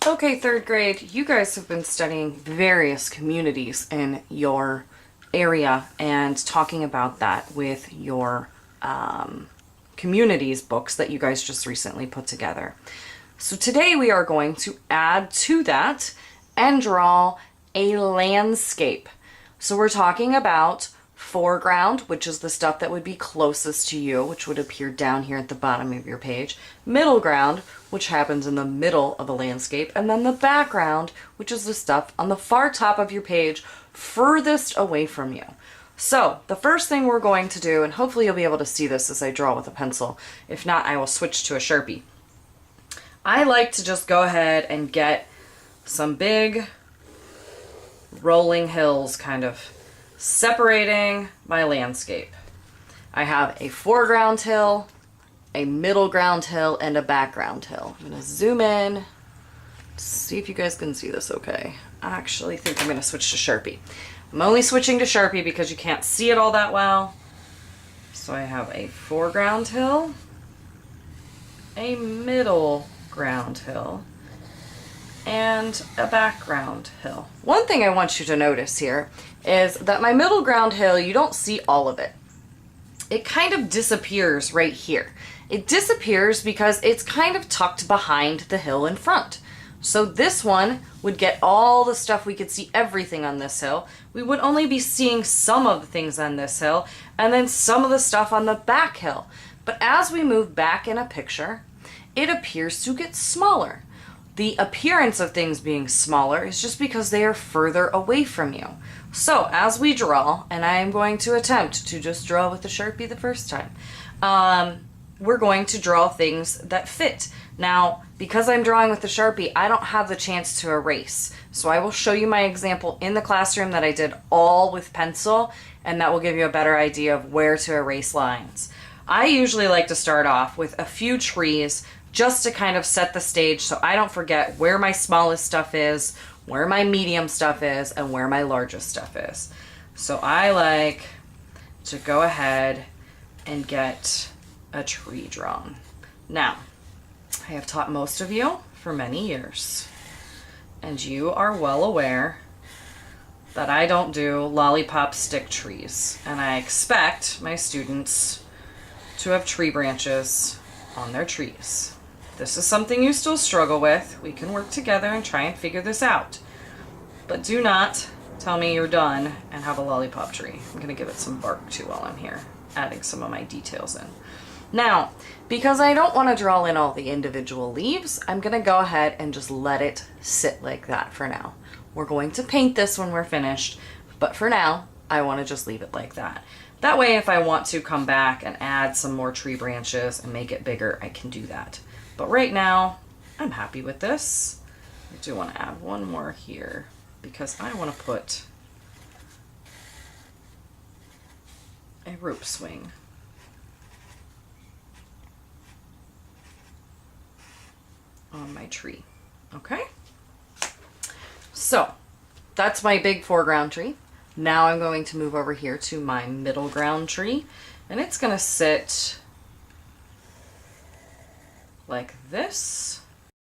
Okay, third grade, you guys have been studying various communities in your area and talking about that with your communities books that you guys just recently put together. So today we are going to add to that and draw a landscape. So we're talking about foreground, which is the stuff that would be closest to you, which would appear down here at the bottom of your page. Middle ground, which happens in the middle of a landscape. And then the background, which is the stuff on the far top of your page, furthest away from you. So the first thing we're going to do, and hopefully you'll be able to see this as I draw with a pencil. If not, I will switch to a Sharpie. I like to just go ahead and get some big rolling hills kind of separating my landscape. I have a foreground hill, a middle ground hill, and a background hill. I'm going to zoom in, see if you guys can see this okay. I actually think I'm going to switch to Sharpie. I'm only switching to Sharpie because you can't see it all that well. So I have a foreground hill, a middle ground hill, and a background hill. One thing I want you to notice here is that my middle ground hill, you don't see all of it. It kind of disappears right here. It disappears because it's kind of tucked behind the hill in front. So this one would get all the stuff. We could see everything on this hill. We would only be seeing some of the things on this hill and then some of the stuff on the back hill. But as we move back in a picture, it appears to get smaller. The appearance of things being smaller is just because they are further away from you. So as we draw, and I am going to attempt to just draw with the Sharpie the first time, we're going to draw things that fit. Now, because I'm drawing with the Sharpie, I don't have the chance to erase. So I will show you my example in the classroom that I did all with pencil, and that will give you a better idea of where to erase lines. I usually like to start off with a few trees just to kind of set the stage so I don't forget where my smallest stuff is, where my medium stuff is, and where my largest stuff is. So I like to go ahead and get a tree drawn. Now, I have taught most of you for many years, and you are well aware that I don't do lollipop stick trees, and I expect my students to have tree branches on their trees. This is something you still struggle with. We can work together and try and figure this out. But do not tell me you're done and have a lollipop tree. I'm going to give it some bark too while I'm here, adding some of my details in. Now, because I don't want to draw in all the individual leaves, I'm going to go ahead and just let it sit like that for now. We're going to paint this when we're finished, but for now, I want to just leave it like that. That way, if I want to come back and add some more tree branches and make it bigger, I can do that. But right now, I'm happy with this. I do want to add one more here because I want to put a rope swing. On my tree. Okay? So, that's my big foreground tree. Now I'm going to move over here to my middle ground tree, and it's going to sit like this.